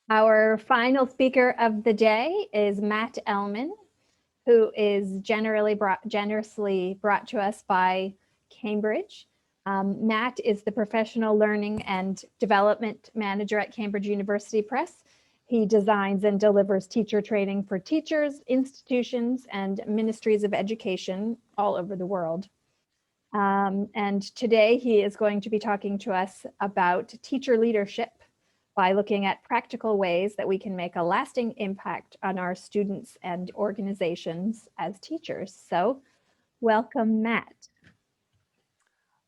Our final speaker of the day is Matt Ellman, who is generously brought to us by Cambridge. Matt is the Professional Learning and Development Manager at Cambridge University Press. He designs and delivers teacher training for teachers, institutions, and ministries of education all over the world. And today he is going to be talking to us about teacher leadership by looking at practical ways that we can make a lasting impact on our students and organizations as teachers. So welcome, Matt.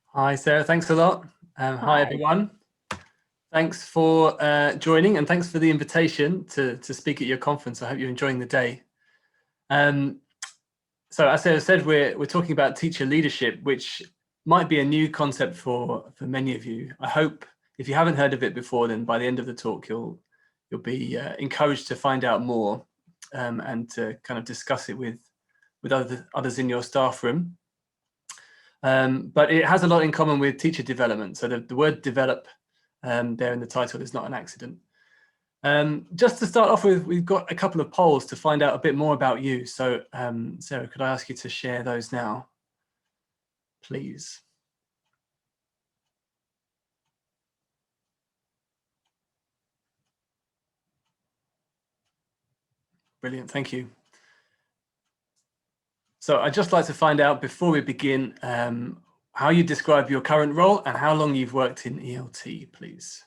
Hi, Sarah. Thanks a lot. Hi, everyone. Thanks for joining, and thanks for the invitation to speak at your conference. I hope you're enjoying the day. So as Sarah said, we're talking about teacher leadership, which might be a new concept for many of you. I hope if you haven't heard of it before, then by the end of the talk, you'll be encouraged to find out more and to kind of discuss it with others in your staff room. But it has a lot in common with teacher development. So the word develop there in the title is not an accident. Just to start off with, we've got a couple of polls to find out a bit more about you. So Sarah, could I ask you to share those now, please? Brilliant, thank you. So I'd just like to find out before we begin how you describe your current role and how long you've worked in ELT, please.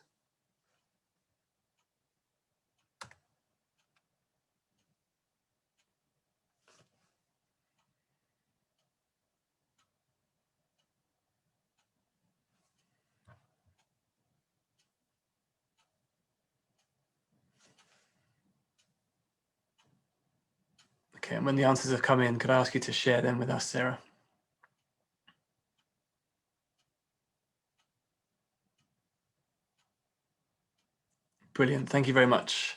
Okay, and when the answers have come in, could I ask you to share them with us, Sarah? Brilliant, thank you very much.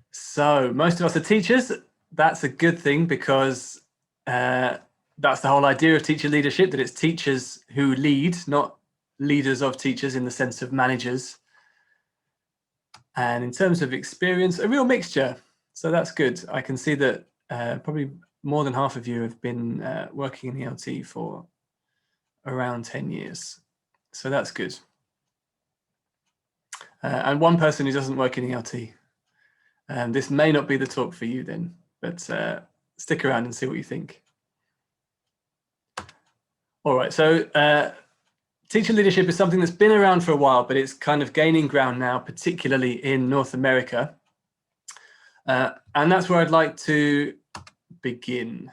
So most of us are teachers. That's a good thing because that's the whole idea of teacher leadership, that it's teachers who lead, not leaders of teachers in the sense of managers. And in terms of experience, a real mixture. So that's good. I can see that probably more than half of you have been working in ELT for around 10 years. So that's good. And one person who doesn't work in ELT. This may not be the talk for you then, but stick around and see what you think. All right, so teacher leadership is something that's been around for a while, but it's kind of gaining ground now, particularly in North America. And that's where I'd like to begin.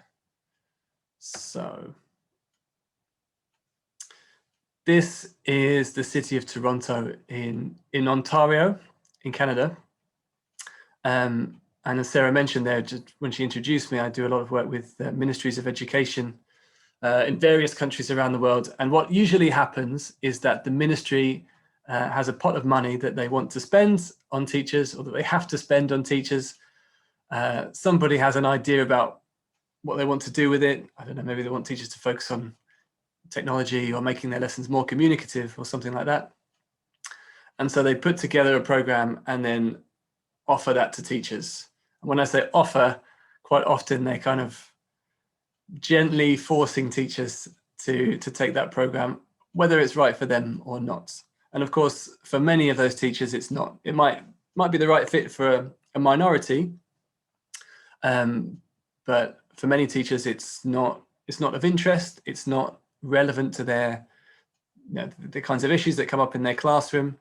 So this is the city of Toronto in Ontario, in Canada. And as Sarah mentioned there, just when she introduced me, I do a lot of work with ministries of education in various countries around the world. And what usually happens is that the ministry has a pot of money that they want to spend on teachers, or that they have to spend on teachers. Somebody has an idea about what they want to do with it. I don't know, maybe they want teachers to focus on technology or making their lessons more communicative or something like that. And so they put together a program and then offer that to teachers. And when I say offer, quite often they're kind of gently forcing teachers to take that program, whether it's right for them or not. And of course, for many of those teachers, it's not. It might be the right fit for a minority, but for many teachers, it's not of interest. It's not relevant to their, the kinds of issues that come up in their classroom.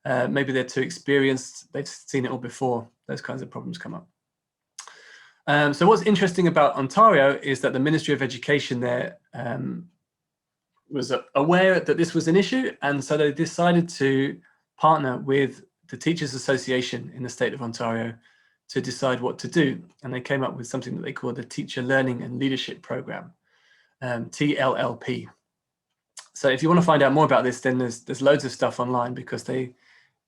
Maybe they're too experienced. They've seen it all before. Those kinds of problems come up. So what's interesting about Ontario is that the Ministry of Education there was aware that this was an issue, and so they decided to partner with the Teachers Association in the state of Ontario to decide what to do. And they came up with something that they call the Teacher Learning and Leadership Program, TLLP. So if you want to find out more about this, then there's loads of stuff online, because they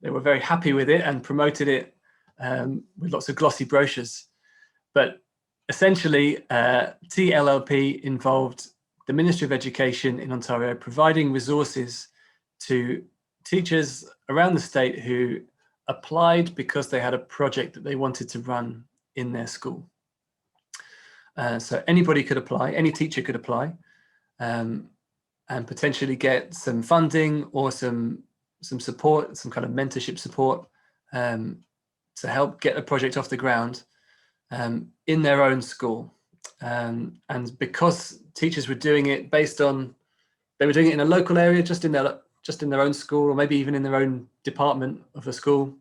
were very happy with it and promoted it with lots of glossy brochures. But essentially, TLLP involved the Ministry of Education in Ontario providing resources to teachers around the state who applied because they had a project that they wanted to run in their school. So anybody could apply, any teacher could apply, and potentially get some funding or some support, some kind of mentorship support, to help get a project off the ground in their own school. And because teachers were doing it based on, they were doing it in a local area, just in their own school, or maybe even in their own department of the school,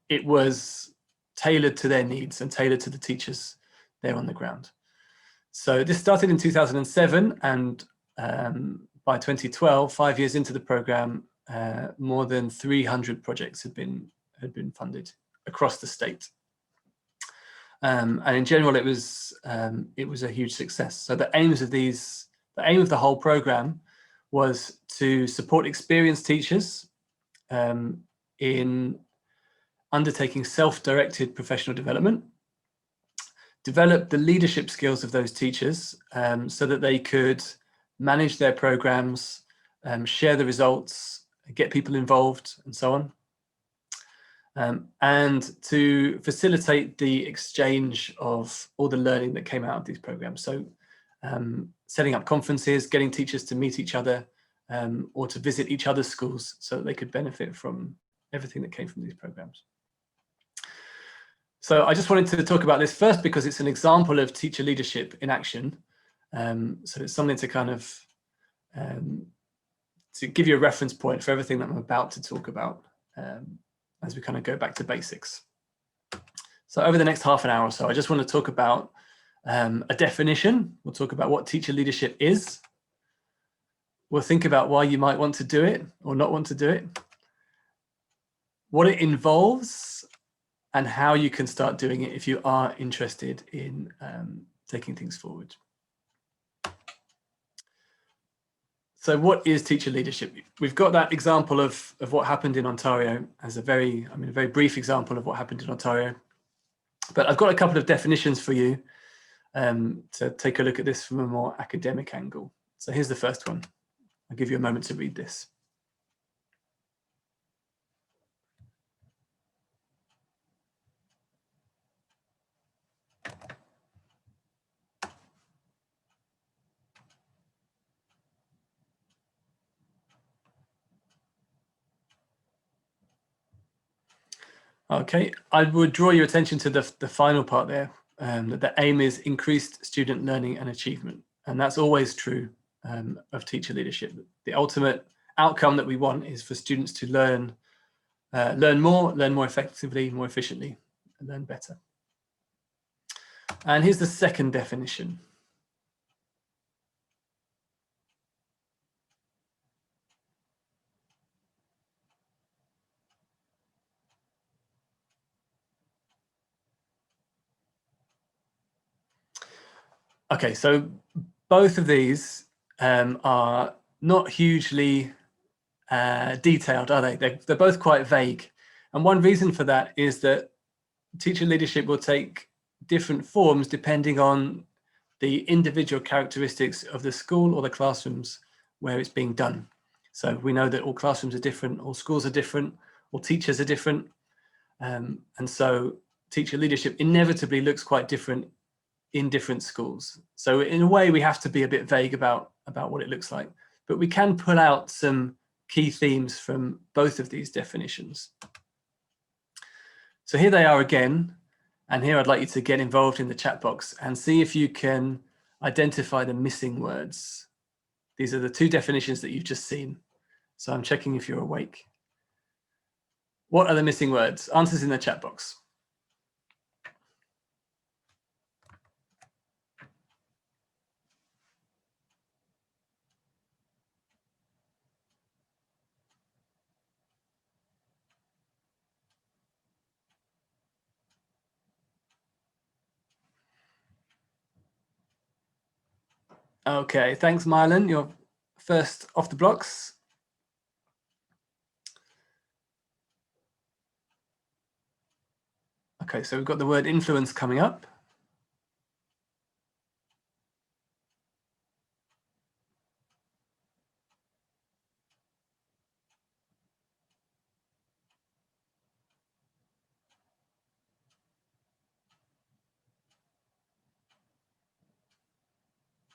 it was tailored to their needs and tailored to the teachers there on the ground. So this started in 2007, and by 2012, 5 years into the program, more than 300 projects had been funded across the state. And in general, it was a huge success. So the aim of the whole program was to support experienced teachers in undertaking self-directed professional development, develop the leadership skills of those teachers so that they could manage their programs, share the results, get people involved, and so on. And to facilitate the exchange of all the learning that came out of these programs. So setting up conferences, getting teachers to meet each other, or to visit each other's schools so that they could benefit from everything that came from these programs. So I just wanted to talk about this first because it's an example of teacher leadership in action. So it's something to kind of to give you a reference point for everything that I'm about to talk about as we kind of go back to basics. So over the next half an hour or so, I just want to talk about a definition. We'll talk about what teacher leadership is. We'll think about why you might want to do it or not want to do it, what it involves, and how you can start doing it if you are interested in taking things forward. So what is teacher leadership? We've got that example of what happened in Ontario as a very brief example of what happened in Ontario. But I've got a couple of definitions for you to take a look at this from a more academic angle. So here's the first one. I'll give you a moment to read this. Okay, I would draw your attention to the final part there, that the aim is increased student learning and achievement. And that's always true of teacher leadership. The ultimate outcome that we want is for students to learn more effectively, more efficiently, and learn better. And here's the second definition. Okay, so both of these are not hugely detailed, are they? They're both quite vague. And one reason for that is that teacher leadership will take different forms depending on the individual characteristics of the school or the classrooms where it's being done. So we know that all classrooms are different, all schools are different, all teachers are different. And so teacher leadership inevitably looks quite different in different schools. So in a way, we have to be a bit vague about what it looks like, but we can pull out some key themes from both of these definitions. So here they are again, and here I'd like you to get involved in the chat box and see if you can identify the missing words. These are the two definitions that you've just seen. So I'm checking if you're awake. What are the missing words? Answers in the chat box. Okay, thanks, Mylan. You're first off the blocks. Okay, so we've got the word influence coming up.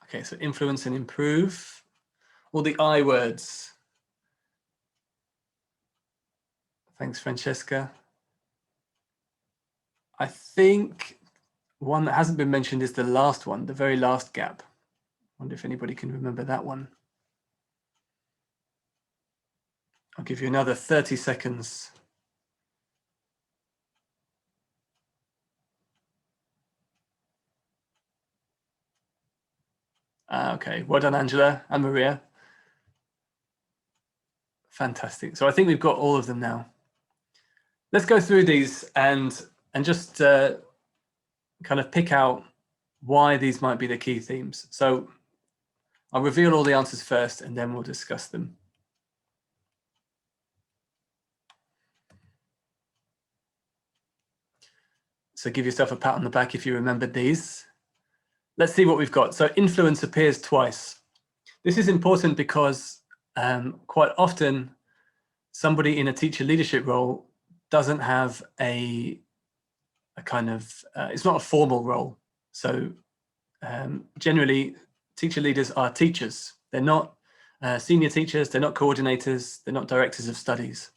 Okay, so influence and improve. All the I words. Thanks, Francesca. I think one that hasn't been mentioned is the last one, the very last gap. Wonder if anybody can remember that one. I'll give you another 30 seconds. Okay, well done, Angela and Maria. Fantastic. So I think we've got all of them now. Let's go through these and just kind of pick out why these might be the key themes. So I'll reveal all the answers first and then we'll discuss them. So give yourself a pat on the back if you remembered these. Let's see what we've got. So influence appears twice. This is important because quite often somebody in a teacher leadership role doesn't have a kind of, it's not a formal role. So generally teacher leaders are teachers. They're not senior teachers, they're not coordinators, they're not directors of studies,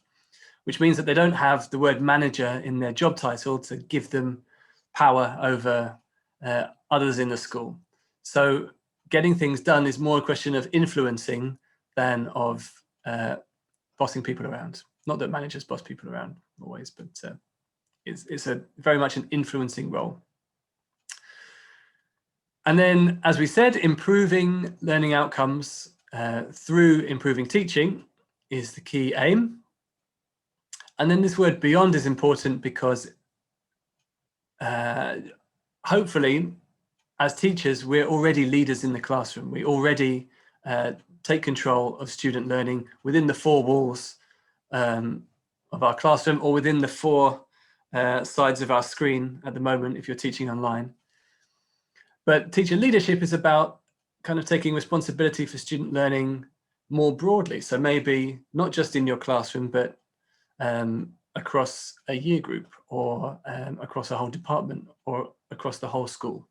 which means that they don't have the word manager in their job title to give them power over others in the school. So getting things done is more a question of influencing than of bossing people around. Not that managers boss people around always, but it's a very much an influencing role. And then, as we said, improving learning outcomes through improving teaching is the key aim. And then this word beyond is important because hopefully, as teachers, we're already leaders in the classroom. We already take control of student learning within the four walls of our classroom or within the four sides of our screen at the moment if you're teaching online. But teacher leadership is about kind of taking responsibility for student learning more broadly. So maybe not just in your classroom, but across a year group or across a whole department or across the whole school.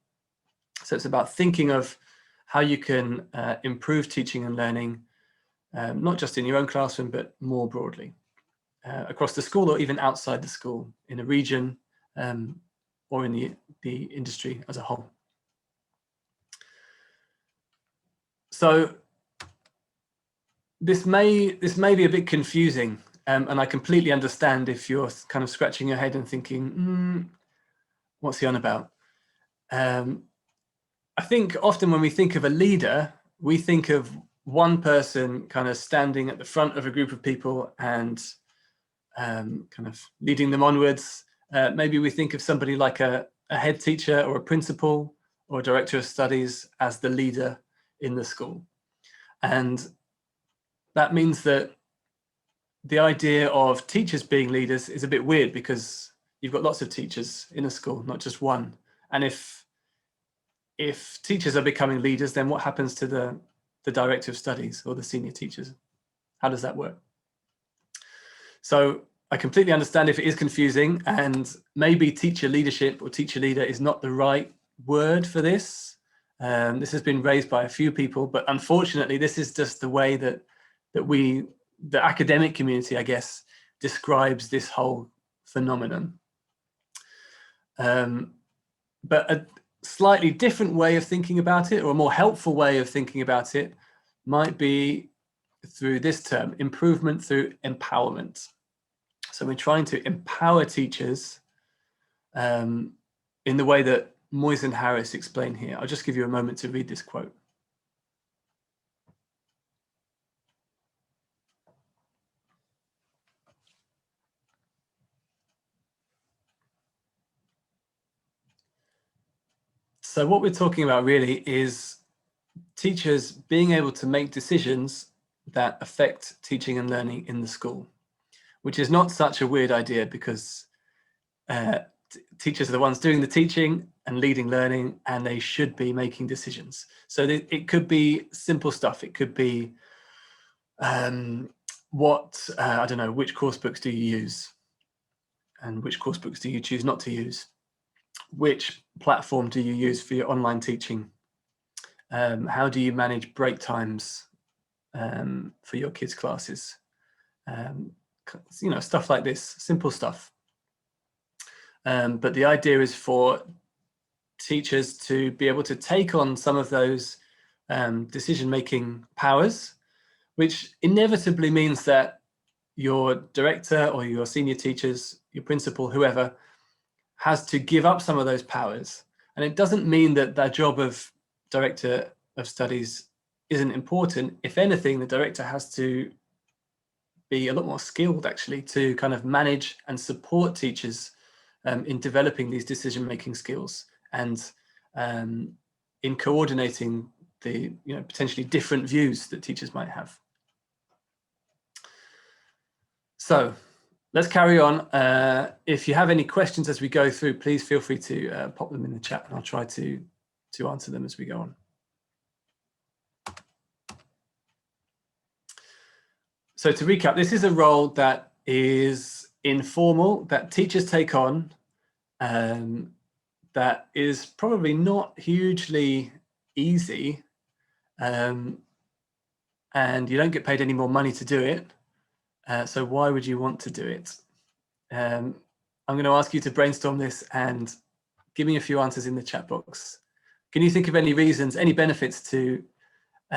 So it's about thinking of how you can improve teaching and learning, not just in your own classroom, but more broadly across the school or even outside the school in a region or in the industry as a whole. So this may be a bit confusing, and I completely understand if you're kind of scratching your head and thinking, what's he on about? I think often when we think of a leader, we think of one person kind of standing at the front of a group of people and kind of leading them onwards. Maybe we think of somebody like a head teacher or a principal or a director of studies as the leader in the school. And that means that the idea of teachers being leaders is a bit weird because you've got lots of teachers in a school, not just one. And if teachers are becoming leaders, then what happens to the director of studies or the senior teachers? How does that work? So I completely understand if it is confusing, and maybe teacher leadership or teacher leader is not the right word for this. This has been raised by a few people, but unfortunately, this is just the way that the academic community, I guess, describes this whole phenomenon. But a slightly different way of thinking about it, or a more helpful way of thinking about it, might be through this term, improvement through empowerment. So we're trying to empower teachers in the way that Moyes and Harris explain here. I'll just give you a moment to read this quote. So what we're talking about really is teachers being able to make decisions that affect teaching and learning in the school, which is not such a weird idea because teachers are the ones doing the teaching and leading learning, and they should be making decisions. So it could be simple stuff. It could be I don't know, which course books do you use? And which course books do you choose not to use? Which platform do you use for your online teaching? How do you manage break times for your kids' classes? Stuff like this, simple stuff. But the idea is for teachers to be able to take on some of those decision-making powers, which inevitably means that your director or your senior teachers, your principal, whoever, has to give up some of those powers. And it doesn't mean that the job of director of studies isn't important. If anything, the director has to be a lot more skilled, actually, to kind of manage and support teachers in developing these decision-making skills and in coordinating the potentially different views that teachers might have. So let's carry on. If you have any questions as we go through, please feel free to pop them in the chat, and I'll try to answer them as we go on. So to recap, this is a role that is informal, that teachers take on, that is probably not hugely easy, and you don't get paid any more money to do it. So why would you want to do it? I'm going to ask you to brainstorm this and give me a few answers in the chat box. Can you think of any reasons, any benefits to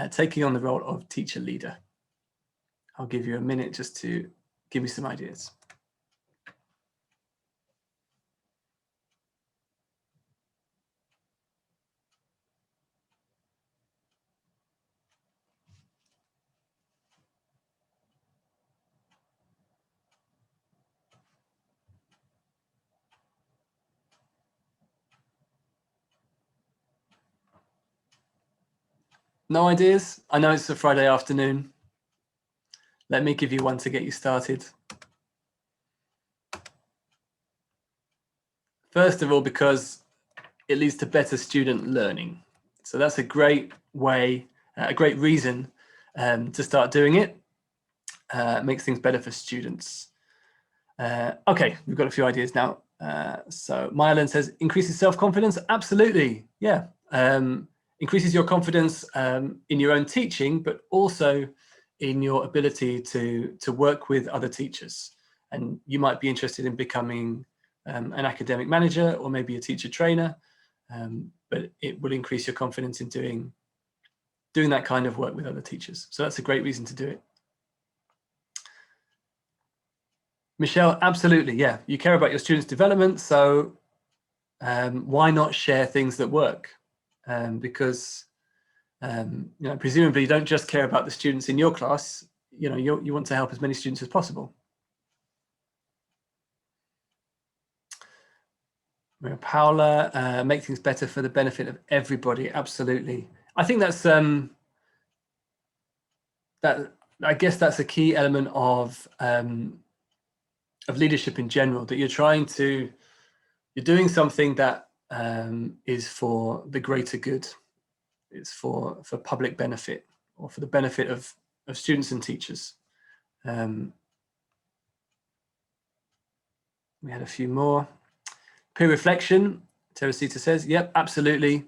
taking on the role of teacher leader? I'll give you a minute just to give me some ideas. No ideas? I know it's a Friday afternoon. Let me give you one to get you started. First of all, because it leads to better student learning. So that's a great way, a great reason to start doing it. Makes things better for students. Okay, we've got a few ideas now. So Mylan says, increases self-confidence? Absolutely, yeah. Increases your confidence in your own teaching, but also in your ability to work with other teachers. And you might be interested in becoming an academic manager or maybe a teacher trainer, but it will increase your confidence in doing that kind of work with other teachers. So that's a great reason to do it. Michelle, absolutely, yeah. You care about your students' development, so why not share things that work? Because presumably you don't just care about the students in your class. You want to help as many students as possible. Paula, make things better for the benefit of everybody. Absolutely. I think that's I guess that's a key element of leadership in general, that you're doing something that is for the greater good. It's for public benefit, or for the benefit of students and teachers. We had a few more. Peer reflection, Teresita says, yep, absolutely.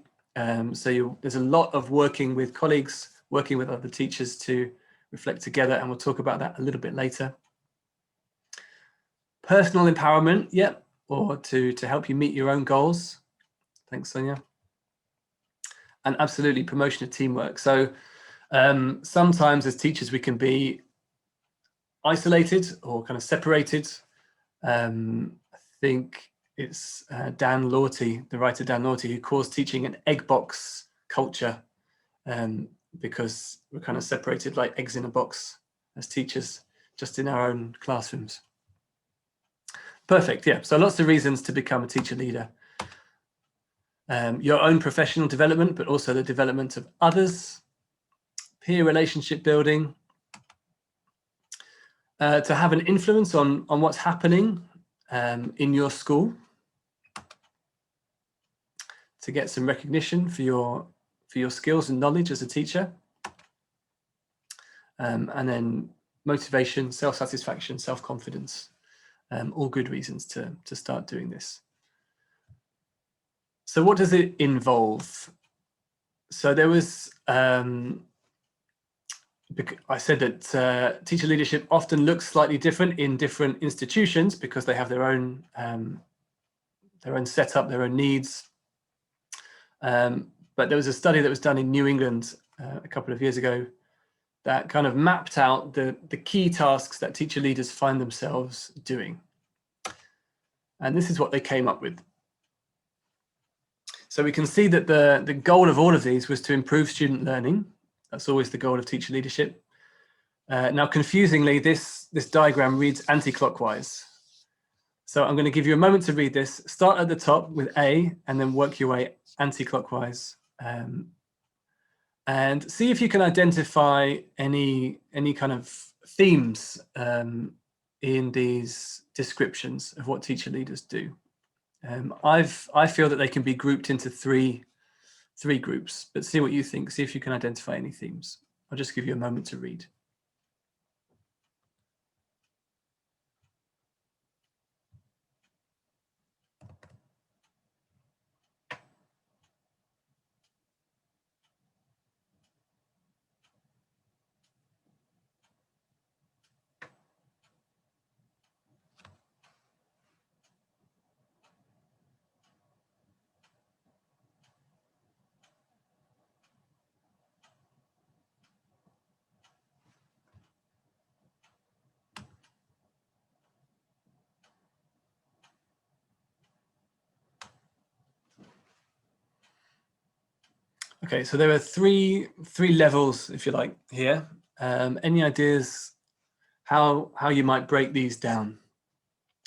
So there's a lot of working with colleagues, working with other teachers to reflect together, and we'll talk about that a little bit later. Personal empowerment, yep, or to help you meet your own goals. Thanks, Sonia. And absolutely, promotion of teamwork. So sometimes as teachers, we can be isolated or kind of separated. I think it's Dan Lorty, the writer Dan Lorty, who calls teaching an egg box culture, because we're kind of separated like eggs in a box as teachers, just in our own classrooms. Perfect, yeah. So lots of reasons to become a teacher leader. Your own professional development, but also the development of others, peer relationship building, to have an influence on what's happening in your school, to get some recognition for your skills and knowledge as a teacher, and then motivation, self-satisfaction, self-confidence, all good reasons to start doing this. So what does it involve? So there was, I said that teacher leadership often looks slightly different in different institutions because they have their own setup, their own needs. But there was a study that was done in New England a couple of years ago that kind of mapped out the key tasks that teacher leaders find themselves doing. And this is what they came up with. So we can see that the goal of all of these was to improve student learning. That's always the goal of teacher leadership. Now, confusingly, this diagram reads anti-clockwise. So I'm going to give you a moment to read this. Start at the top with A and then work your way anti-clockwise. And see if you can identify any kind of themes in these descriptions of what teacher leaders do. I feel that they can be grouped into three groups, but see what you think. See if you can identify any themes. I'll just give you a moment to read. Okay, so there are three levels, if you like, here. Any ideas how you might break these down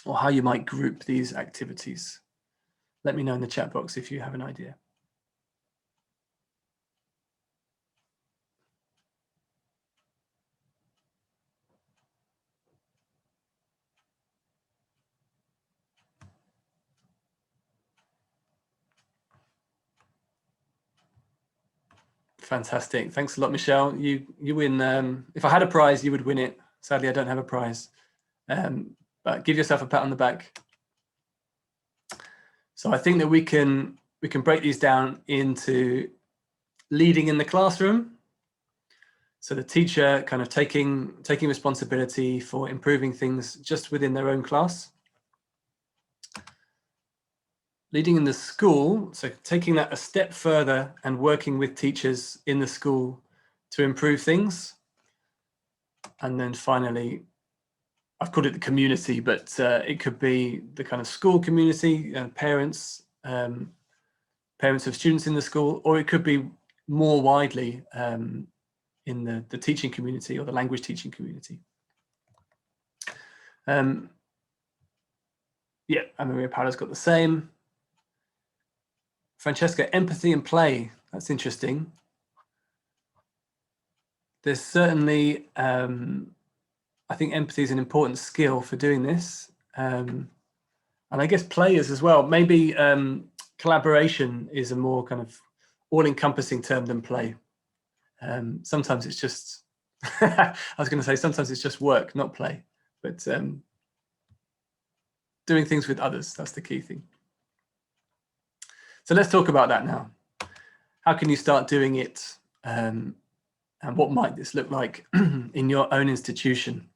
or how you might group these activities? Let me know in the chat box if you have an idea. Fantastic. Thanks a lot, Michelle. You win. If I had a prize, you would win it. Sadly, I don't have a prize. But give yourself a pat on the back. So I think that we can break these down into leading in the classroom. So the teacher kind of taking responsibility for improving things just within their own class. Leading in the school, so taking that a step further and working with teachers in the school to improve things. And then finally, I've called it the community, but it could be the kind of school community, parents of students in the school, or it could be more widely in the teaching community or the language teaching community. Yeah, and Maria Paola's got the same. Francesca, empathy and play. That's interesting. There's certainly, I think empathy is an important skill for doing this. And I guess players as well. Maybe collaboration is a more kind of all-encompassing term than play. Sometimes it's just, I was going to say, sometimes it's just work, not play. But doing things with others, that's the key thing. So let's talk about that now. How can you start doing it? And what might this look like in your own institution?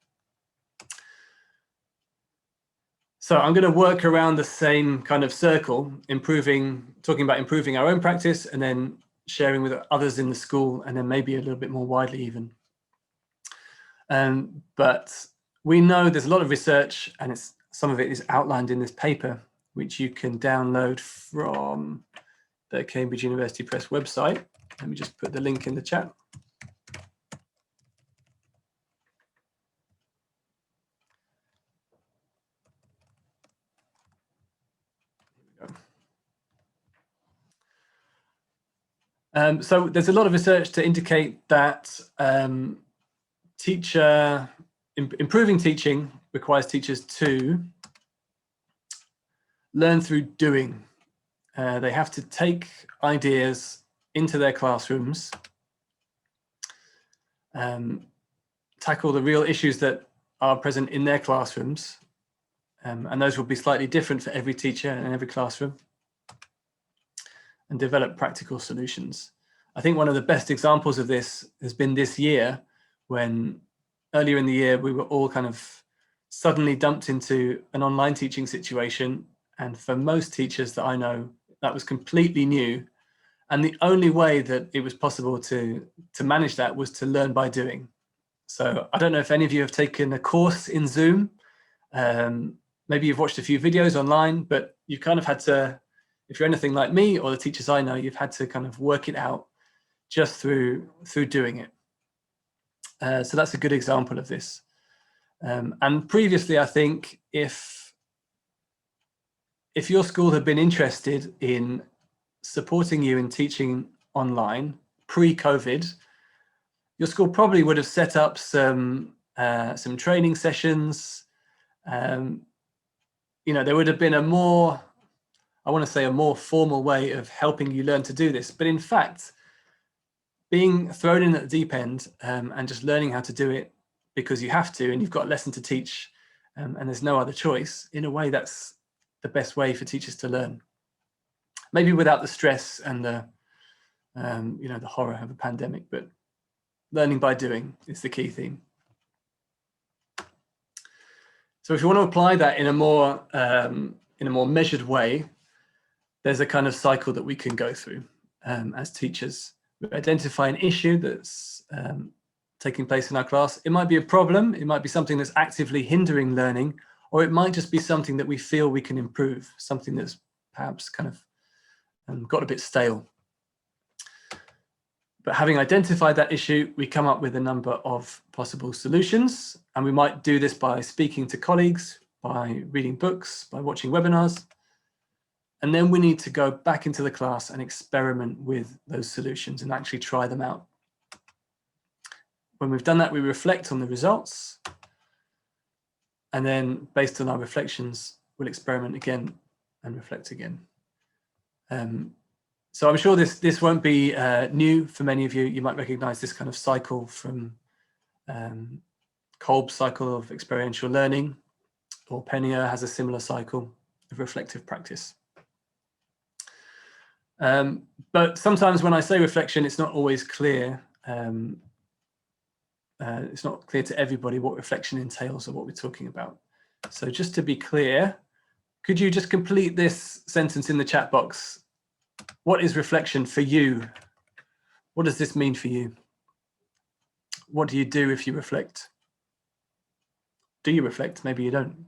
So I'm going to work around the same kind of circle, talking about improving our own practice and then sharing with others in the school and then maybe a little bit more widely even. But we know there's a lot of research and some of it is outlined in this paper, which you can download from the Cambridge University Press website. Let me just put the link in the chat. So there's a lot of research to indicate that improving teaching requires teachers to learn through doing. They have to take ideas into their classrooms, tackle the real issues that are present in their classrooms, and those will be slightly different for every teacher and every classroom, and develop practical solutions. I think one of the best examples of this has been this year, when earlier in the year we were all kind of suddenly dumped into an online teaching situation. And for most teachers that I know, that was completely new. And the only way that it was possible to manage that was to learn by doing. So I don't know if any of you have taken a course in Zoom. Maybe you've watched a few videos online, but you've kind of had to, if you're anything like me or the teachers I know, you've had to kind of work it out just through doing it. So that's a good example of this. And previously, I think if your school had been interested in supporting you in teaching online pre-COVID, your school probably would have set up some training sessions. There would have been a more formal way of helping you learn to do this. But in fact, being thrown in at the deep end and just learning how to do it because you have to, and you've got a lesson to teach, and there's no other choice, in a way, that's the best way for teachers to learn. Maybe without the stress and the horror of a pandemic, but learning by doing is the key theme. So if you want to apply that in a more measured way, there's a kind of cycle that we can go through as teachers. We identify an issue that's taking place in our class. It might be a problem, it might be something that's actively hindering learning, or it might just be something that we feel we can improve, something that's perhaps kind of got a bit stale. But having identified that issue, we come up with a number of possible solutions, and we might do this by speaking to colleagues, by reading books, by watching webinars. And then we need to go back into the class and experiment with those solutions and actually try them out. When we've done that, we reflect on the results. And then based on our reflections, we'll experiment again and reflect again. So I'm sure this won't be new for many of you. You might recognize this kind of cycle from Kolb's cycle of experiential learning, or Penier has a similar cycle of reflective practice. But sometimes when I say reflection, it's not always clear. It's not clear to everybody what reflection entails or what we're talking about. So just to be clear, could you just complete this sentence in the chat box? What is reflection for you? What does this mean for you? What do you do if you reflect? Do you reflect? Maybe you don't.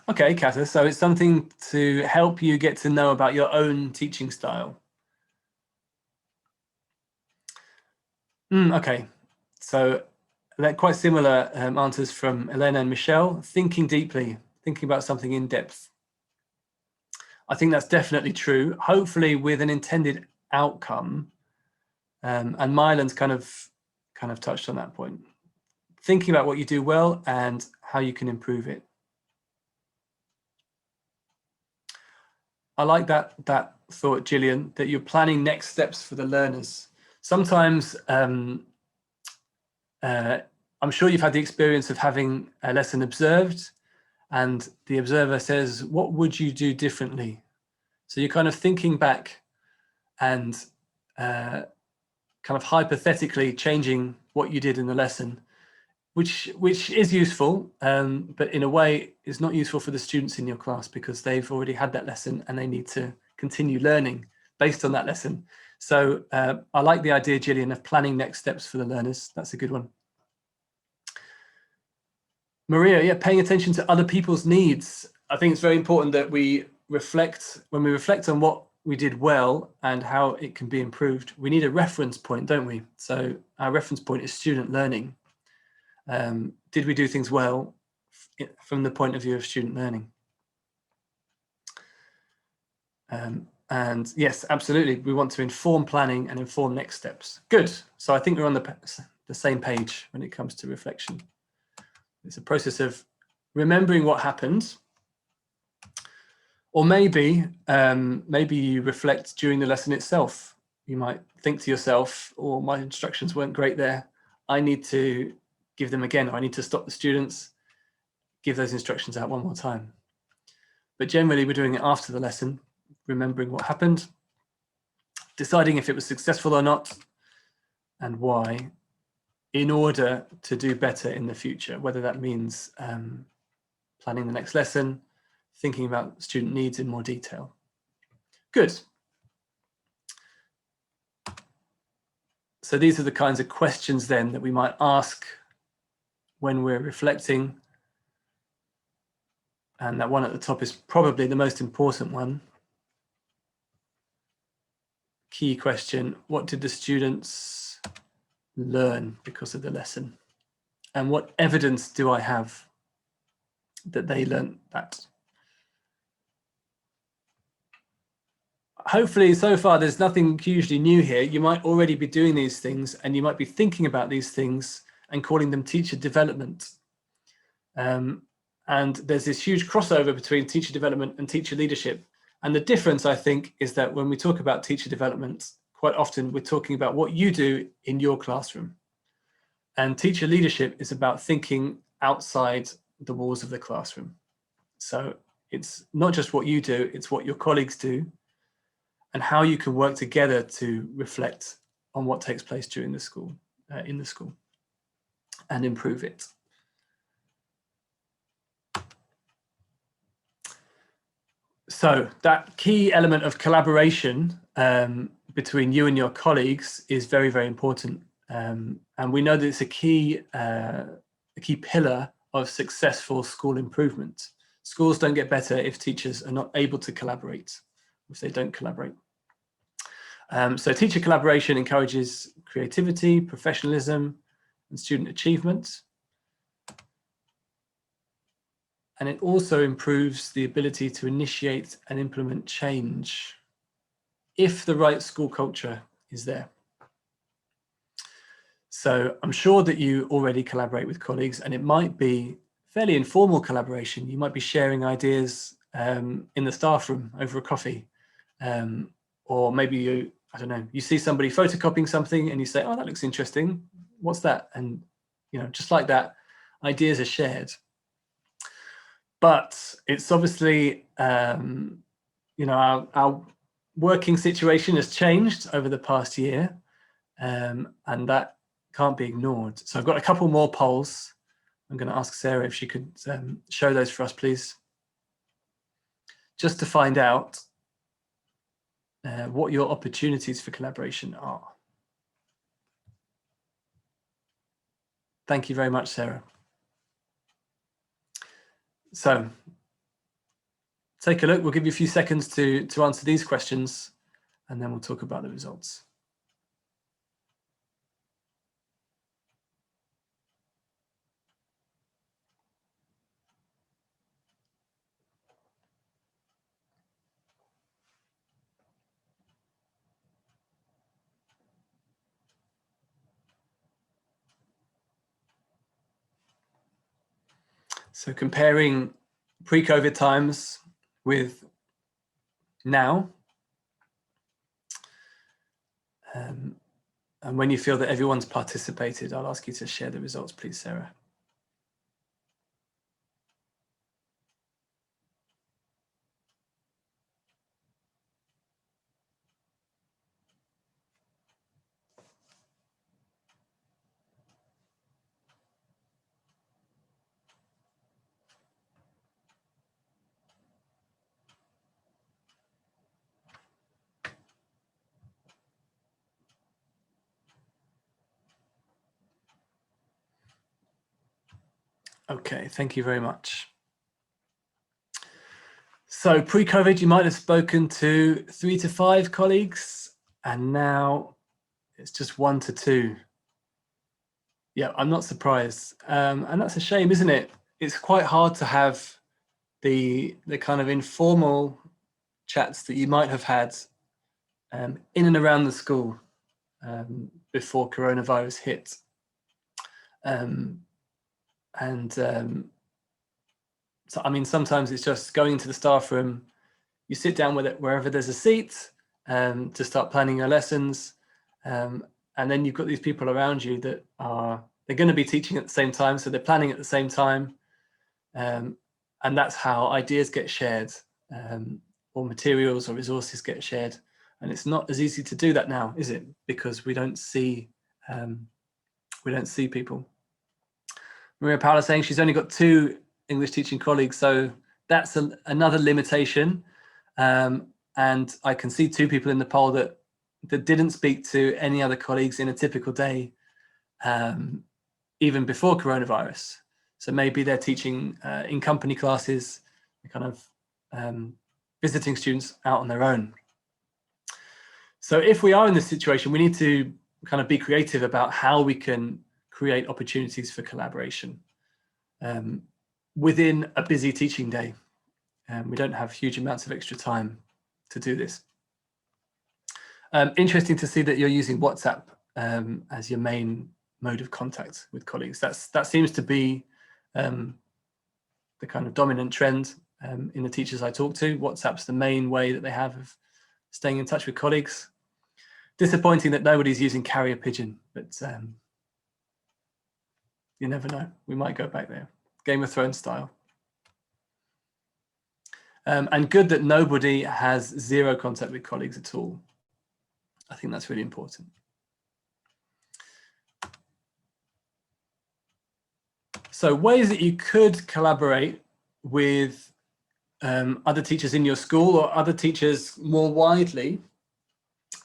Okay, Kata, so it's something to help you get to know about your own teaching style. Okay, so quite similar answers from Elena and Michelle. Thinking deeply, thinking about something in depth. I think that's definitely true, hopefully with an intended outcome. And Mylan's kind of touched on that point. Thinking about what you do well and how you can improve it. I like that thought, Gillian, that you're planning next steps for the learners. Sometimes I'm sure you've had the experience of having a lesson observed and the observer says, what would you do differently? So you're kind of thinking back and kind of hypothetically changing what you did in the lesson, which is useful, but in a way is not useful for the students in your class because they've already had that lesson and they need to continue learning based on that lesson. So I like the idea, Gillian, of planning next steps for the learners. That's a good one. Maria, yeah, paying attention to other people's needs. I think it's very important that we reflect, when we reflect on what we did well and how it can be improved, we need a reference point, don't we? So our reference point is student learning. Did we do things well from the point of view of student learning? And yes, absolutely. We want to inform planning and inform next steps. Good. So I think we're on the same page when it comes to reflection. It's a process of remembering what happened, Or maybe you reflect during the lesson itself. You might think to yourself, "Oh, my instructions weren't great there. I need to give them again, or I need to stop the students, give those instructions out one more time." But generally, we're doing it after the lesson, remembering what happened, deciding if it was successful or not, and why, in order to do better in the future, whether that means planning the next lesson, thinking about student needs in more detail. Good. So these are the kinds of questions then that we might ask when we're reflecting. And that one at the top is probably the most important one. Key question: what did the students learn because of the lesson? And what evidence do I have that they learned that? Hopefully, so far, there's nothing hugely new here. You might already be doing these things, and you might be thinking about these things and calling them teacher development. And there's this huge crossover between teacher development and teacher leadership. And the difference, I think, is that when we talk about teacher development, quite often we're talking about what you do in your classroom. And teacher leadership is about thinking outside the walls of the classroom. So it's not just what you do, it's what your colleagues do, and how you can work together to reflect on what takes place during the school, in the school, and improve it. So that key element of collaboration between you and your colleagues is very, very important. And we know that it's a key pillar of successful school improvement. Schools don't get better if teachers are not able to collaborate, if they don't collaborate. So teacher collaboration encourages creativity, professionalism, and student achievement. And it also improves the ability to initiate and implement change if the right school culture is there. So I'm sure that you already collaborate with colleagues, and it might be fairly informal collaboration. You might be sharing ideas in the staff room over a coffee, or maybe I don't know, you see somebody photocopying something and you say, "Oh, that looks interesting. What's that?" And just like that, ideas are shared. But it's obviously, our working situation has changed over the past year, and that can't be ignored. So I've got a couple more polls. I'm going to ask Sarah if she could show those for us, please, just to find out what your opportunities for collaboration are. Thank you very much, Sarah. So take a look. We'll give you a few seconds to answer these questions, and then we'll talk about the results. So comparing pre-COVID times with now, and when you feel that everyone's participated, I'll ask you to share the results, please, Sarah. Okay, thank you very much. So pre-COVID, you might have spoken to 3 to 5 colleagues, and now it's just 1 to 2. Yeah, I'm not surprised. And that's a shame, isn't it? It's quite hard to have the kind of informal chats that you might have had in and around the school before coronavirus hit. So, I mean, sometimes it's just going into the staff room, you sit down with it wherever there's a seat to start planning your lessons. And then you've got these people around you that they're going to be teaching at the same time, so they're planning at the same time. And that's how ideas get shared, or materials or resources get shared. And it's not as easy to do that now, is it? Because we don't see people. Maria Paula saying she's only got 2 English teaching colleagues, so that's another limitation. And I can see 2 people in the poll that didn't speak to any other colleagues in a typical day, even before coronavirus. So maybe they're teaching in company classes, kind of visiting students out on their own. So if we are in this situation, we need to kind of be creative about how we can create opportunities for collaboration within a busy teaching day. We don't have huge amounts of extra time to do this. Interesting to see that you're using WhatsApp as your main mode of contact with colleagues. That seems to be the kind of dominant trend in the teachers I talk to. WhatsApp's the main way that they have of staying in touch with colleagues. Disappointing that nobody's using carrier pigeon, but you never know. We might go back there, Game of Thrones style. And good that nobody has 0 contact with colleagues at all. I think that's really important. So ways that you could collaborate with other teachers in your school or other teachers more widely.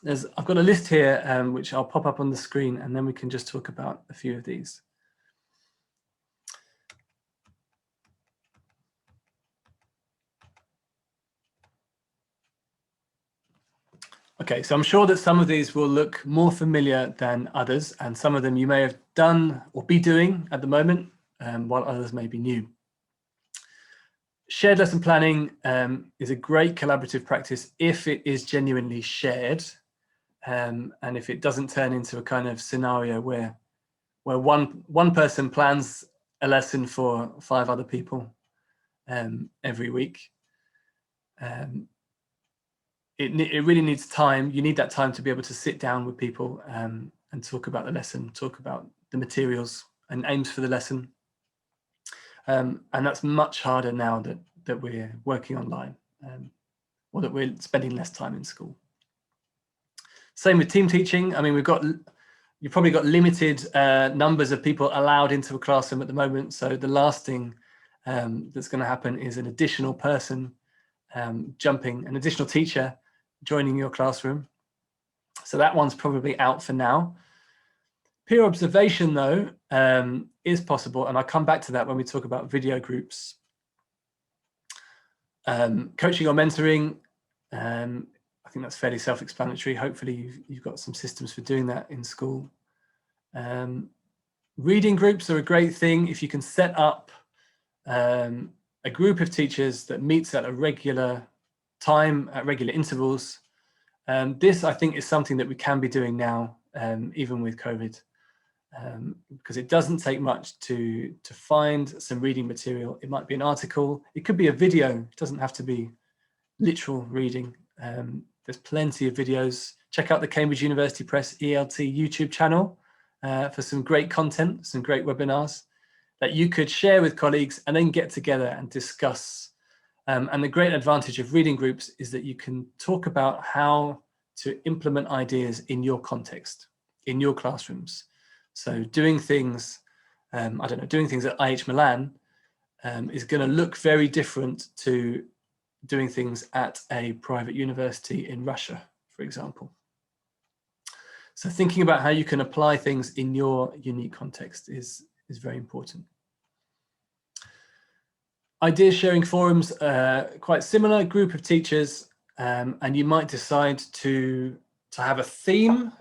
I've got a list here, which I'll pop up on the screen, and then we can just talk about a few of these. Okay, so I'm sure that some of these will look more familiar than others, and some of them you may have done or be doing at the moment, while others may be new. Shared lesson planning is a great collaborative practice if it is genuinely shared, and if it doesn't turn into a kind of scenario where one person plans a lesson for 5 other people every week. It really needs time. You need that time to be able to sit down with people and talk about the lesson, talk about the materials and aims for the lesson. And that's much harder now that we're working online, or that we're spending less time in school. Same with team teaching. I mean, you've probably got limited numbers of people allowed into a classroom at the moment. So the last thing that's going to happen is an additional person an additional teacher joining your classroom. So that one's probably out for now. Peer observation, though, is possible, and I'll come back to that when we talk about video groups. Coaching or mentoring, I think that's fairly self-explanatory. Hopefully you've got some systems for doing that in school. Reading groups are a great thing. If you can set up a group of teachers that meets at a regular time, at regular intervals. This, I think, is something that we can be doing now, even with COVID, because it doesn't take much to find some reading material. It might be an article, it could be a video, it doesn't have to be literal reading. There's plenty of videos. Check out the Cambridge University Press ELT YouTube channel for some great content, some great webinars that you could share with colleagues and then get together and discuss. And the great advantage of reading groups is that you can talk about how to implement ideas in your context, in your classrooms. So doing things, doing things at IH Milan is going to look very different to doing things at a private university in Russia, for example. So thinking about how you can apply things in your unique context is very important. Idea sharing forums are quite similar, group of teachers, and you might decide to have a theme.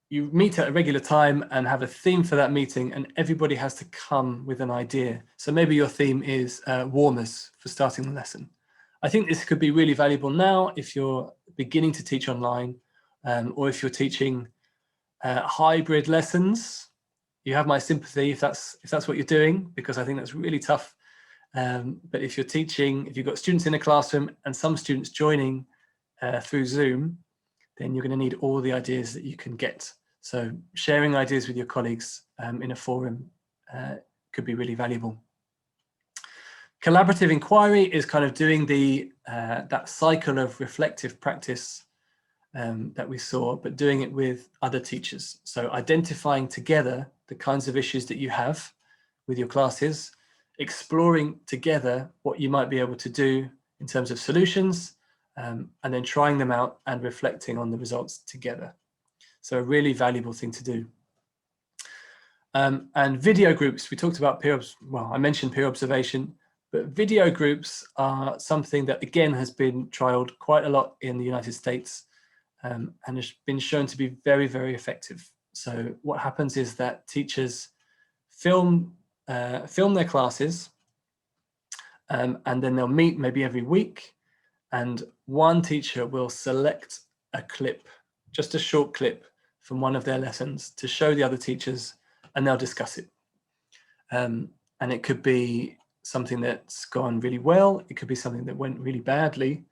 You meet at a regular time and have a theme for that meeting, and everybody has to come with an idea. So maybe your theme is warmers for starting the lesson. I think this could be really valuable now if you're beginning to teach online, or if you're teaching hybrid lessons. You have my sympathy if that's what you're doing, because I think that's really tough But if you're teaching, if you've got students in a classroom and some students joining through Zoom, then you're going to need all the ideas that you can get. So sharing ideas with your colleagues in a forum could be really valuable. Collaborative inquiry is kind of doing that cycle of reflective practice that we saw, but doing it with other teachers. So identifying together the kinds of issues that you have with your classes, exploring together what you might be able to do in terms of solutions, and then trying them out and reflecting on the results together. So a really valuable thing to do. And video groups, we talked about I mentioned peer observation, but video groups are something that again has been trialed quite a lot in the United States and has been shown to be very, very effective. So what happens is that teachers film their classes and then they'll meet maybe every week, and one teacher will select a clip, just a short clip from one of their lessons to show the other teachers, and they'll discuss it. And it could be something that's gone really well, it could be something that went really badly,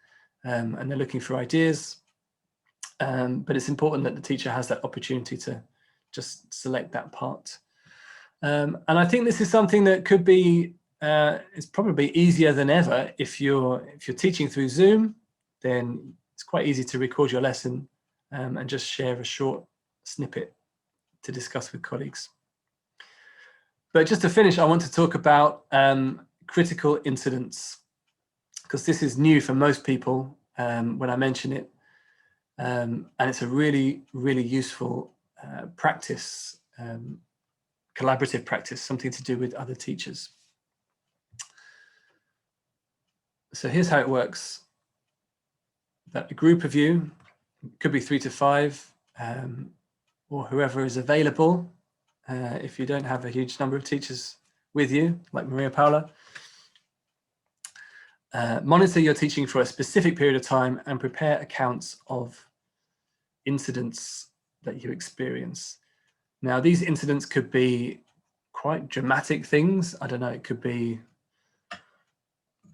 and they're looking for ideas. But it's important that the teacher has that opportunity to just select that part. And I think this is something that could be, it's probably easier than ever. If you're teaching through Zoom, then it's quite easy to record your lesson and just share a short snippet to discuss with colleagues. But just to finish, I want to talk about critical incidents, because this is new for most people when I mention it. And it's a really, really useful practice, collaborative practice, something to do with other teachers. So here's how it works. That a group of you, could be 3 to 5, or whoever is available, if you don't have a huge number of teachers with you, like Maria Paula, monitor your teaching for a specific period of time and prepare accounts of incidents that you experience. Now, these incidents could be quite dramatic things. I don't know, it could be,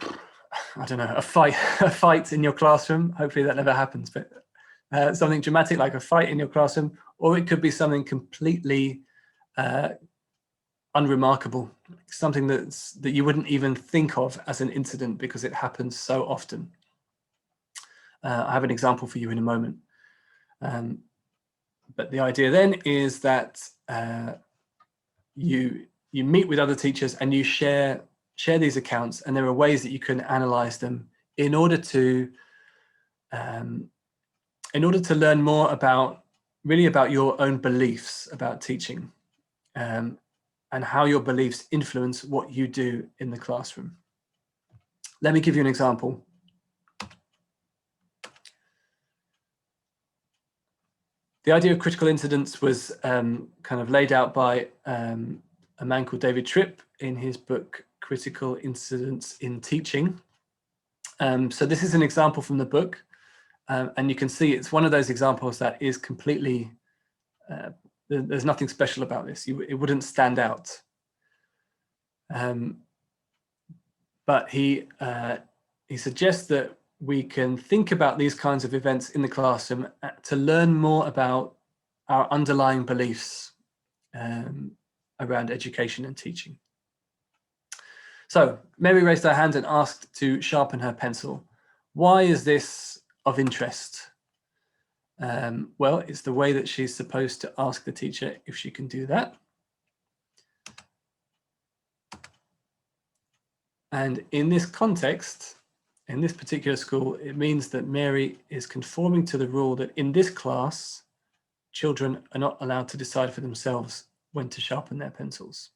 I don't know, a fight in your classroom. Hopefully that never happens, but something dramatic like a fight in your classroom, or it could be something completely unremarkable, something that you wouldn't even think of as an incident because it happens so often. I have an example for you in a moment. But the idea then is that you meet with other teachers and you share these accounts, and there are ways that you can analyze them in order to learn more about your own beliefs about teaching, and how your beliefs influence what you do in the classroom. Let me give you an example. The idea of critical incidents was kind of laid out by a man called David Tripp in his book, Critical Incidents in Teaching. So this is an example from the book, and you can see it's one of those examples that is completely, there's nothing special about this. It wouldn't stand out. But he suggests that we can think about these kinds of events in the classroom to learn more about our underlying beliefs around education and teaching. So Mary raised her hand and asked to sharpen her pencil. Why is this of interest? Well, it's the way that she's supposed to ask the teacher if she can do that. And in this context, in this particular school, it means that Mary is conforming to the rule that in this class, children are not allowed to decide for themselves when to sharpen their pencils.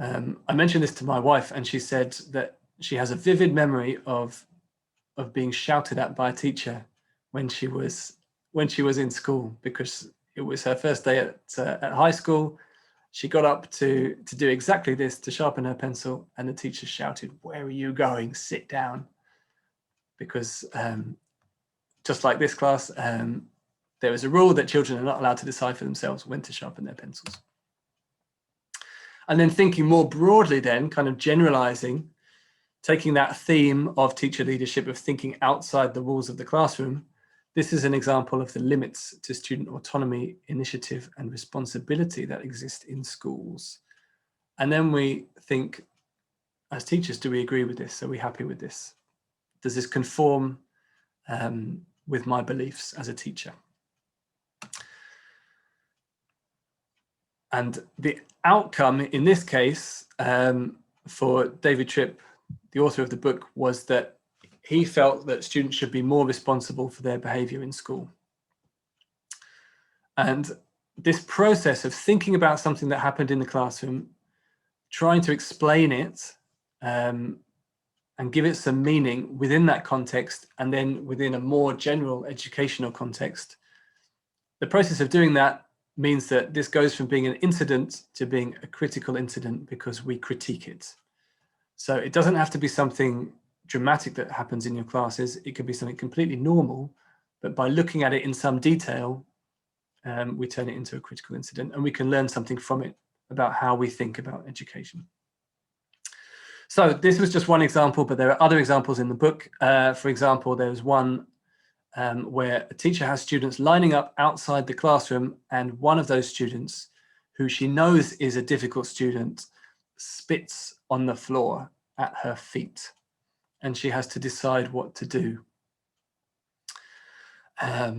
I mentioned this to my wife, and she said that she has a vivid memory of being shouted at by a teacher when she was in school, because it was her first day at high school. She got up to do exactly this, to sharpen her pencil, and the teacher shouted, "Where are you going? Sit down." Because just like this class, there is a rule that children are not allowed to decide for themselves when to sharpen their pencils. And then thinking more broadly then, kind of generalizing, taking that theme of teacher leadership, of thinking outside the walls of the classroom, this is an example of the limits to student autonomy, initiative, and responsibility that exist in schools. And then we think, as teachers, do we agree with this? Are we happy with this? Does this conform with my beliefs as a teacher? And the outcome in this case for David Tripp, the author of the book, was that he felt that students should be more responsible for their behavior in school. And this process of thinking about something that happened in the classroom, trying to explain it and give it some meaning within that context, and then within a more general educational context, the process of doing that means that this goes from being an incident to being a critical incident because we critique it. So it doesn't have to be something dramatic that happens in your classes. It could be something completely normal, but by looking at it in some detail, we turn it into a critical incident, and we can learn something from it about how we think about education. So this was just one example, but there are other examples in the book. For example, there's one where a teacher has students lining up outside the classroom, and one of those students, who she knows is a difficult student, spits on the floor at her feet, and she has to decide what to do. I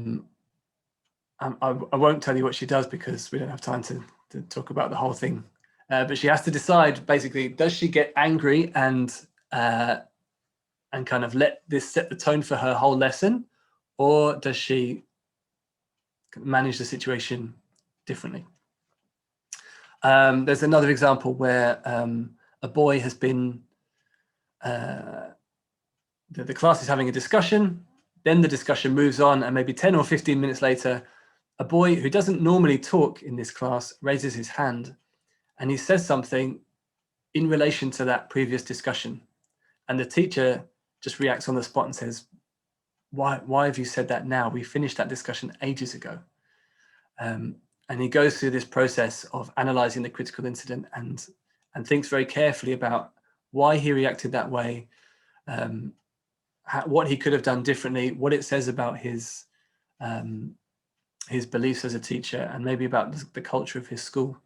won't tell you what she does because we don't have time to talk about the whole thing. But she has to decide, basically, does she get angry and kind of let this set the tone for her whole lesson, or does she manage the situation differently? There's another example where a boy has been, the class is having a discussion, then the discussion moves on, and maybe 10 or 15 minutes later, a boy who doesn't normally talk in this class raises his hand, and he says something in relation to that previous discussion. And the teacher just reacts on the spot and says, why have you said that now? We finished that discussion ages ago. And he goes through this process of analysing the critical incident and thinks very carefully about why he reacted that way, what he could have done differently, what it says about his beliefs as a teacher, and maybe about the culture of his school.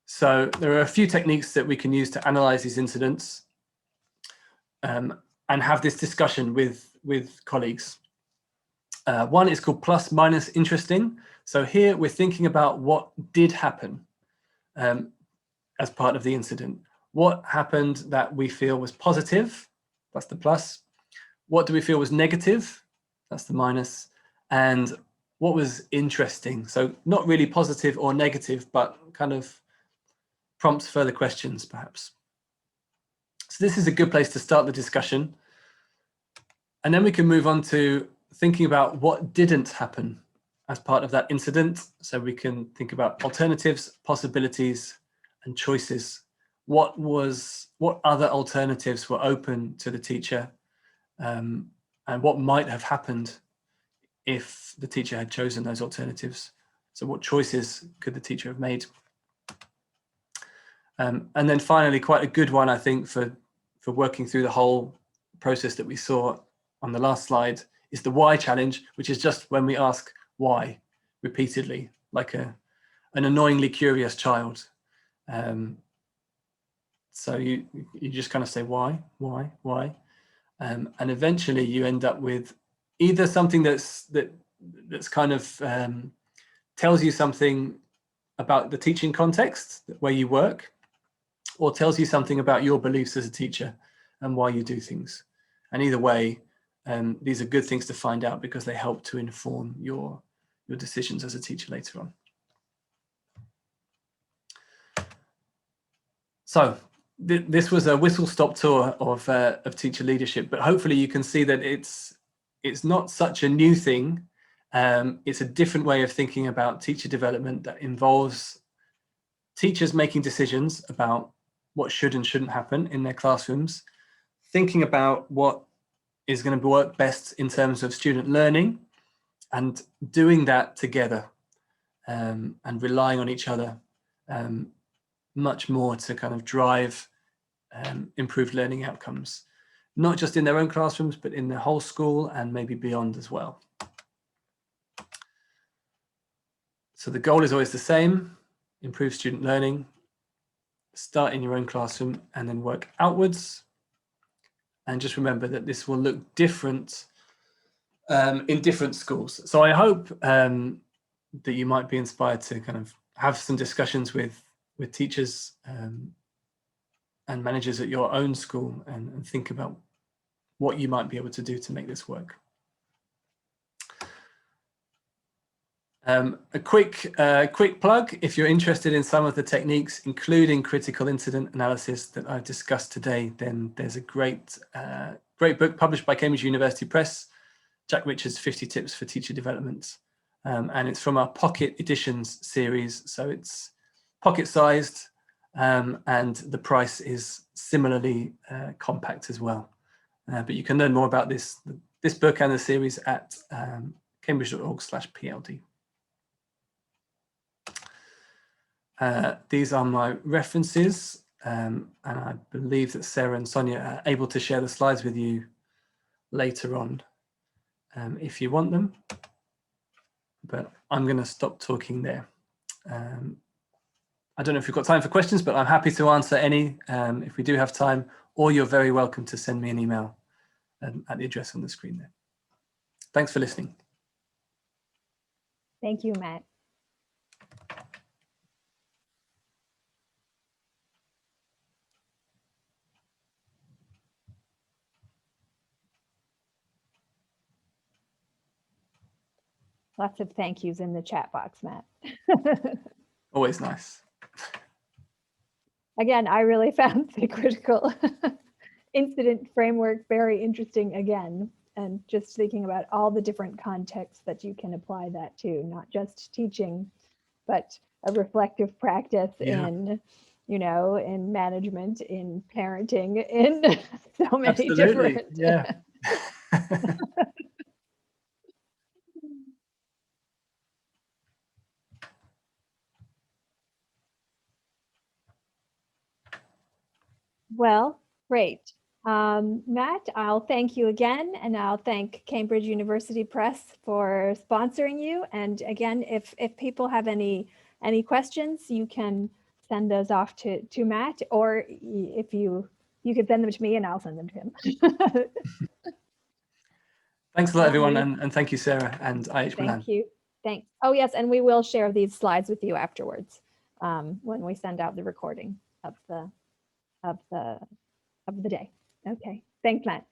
So there are a few techniques that we can use to analyse these incidents and have this discussion with colleagues. One is called plus minus interesting. So here we're thinking about what did happen as part of the incident. What happened that we feel was positive? That's the plus. What do we feel was negative? That's the minus. And what was interesting? So not really positive or negative, but kind of prompts further questions, perhaps. So this is a good place to start the discussion. And then we can move on to thinking about what didn't happen as part of that incident. So we can think about alternatives, possibilities, and choices. What other alternatives were open to the teacher, and what might have happened if the teacher had chosen those alternatives? So what choices could the teacher have made? And then finally, quite a good one, I think, for working through the whole process that we saw on the last slide, is the why challenge, which is just when we ask why repeatedly, like an annoyingly curious child. So you just kind of say why, and eventually you end up with either something that's kind of tells you something about the teaching context where you work, or tells you something about your beliefs as a teacher and why you do things. And either way, these are good things to find out because they help to inform your decisions as a teacher later on. So this was a whistle-stop tour of teacher leadership, but hopefully you can see that it's not such a new thing. It's a different way of thinking about teacher development that involves teachers making decisions about what should and shouldn't happen in their classrooms, thinking about what is going to work best in terms of student learning, and doing that together, and relying on each other much more to kind of drive improved learning outcomes, not just in their own classrooms, but in the whole school and maybe beyond as well. So the goal is always the same: improve student learning, start in your own classroom and then work outwards. And just remember that this will look different in different schools. So I hope that you might be inspired to kind of have some discussions with teachers and managers at your own school and think about what you might be able to do to make this work. A quick plug: if you're interested in some of the techniques, including critical incident analysis that I've discussed today, then there's a great book published by Cambridge University Press, Jack Richards' 50 Tips for Teacher Development. And it's from our Pocket Editions series. So it's pocket-sized, and the price is similarly compact as well. But you can learn more about this book and the series at cambridge.org/PLD. These are my references, and I believe that Sarah and Sonia are able to share the slides with you later on if you want them. But I'm going to stop talking there. I don't know if you've got time for questions, but I'm happy to answer any if we do have time, or you're very welcome to send me an email at the address on the screen there. Thanks for listening. Thank you, Matt. Lots of thank yous in the chat box, Matt. Always nice. Again, I really found the critical incident framework very interesting again, and just thinking about all the different contexts that you can apply that to, not just teaching, but a reflective practice in, you know, in management, in parenting, in so many different. Yeah. Well, great. Matt, I'll thank you again, and I'll thank Cambridge University Press for sponsoring you. And again, if people have any questions, you can send those off to Matt, or if you could send them to me and I'll send them to him. Thanks a lot, everyone, and thank you, Sarah and IH Milan. Thank you. Thanks. Oh yes, and we will share these slides with you afterwards when we send out the recording of the day. Okay. Thanks, Matt.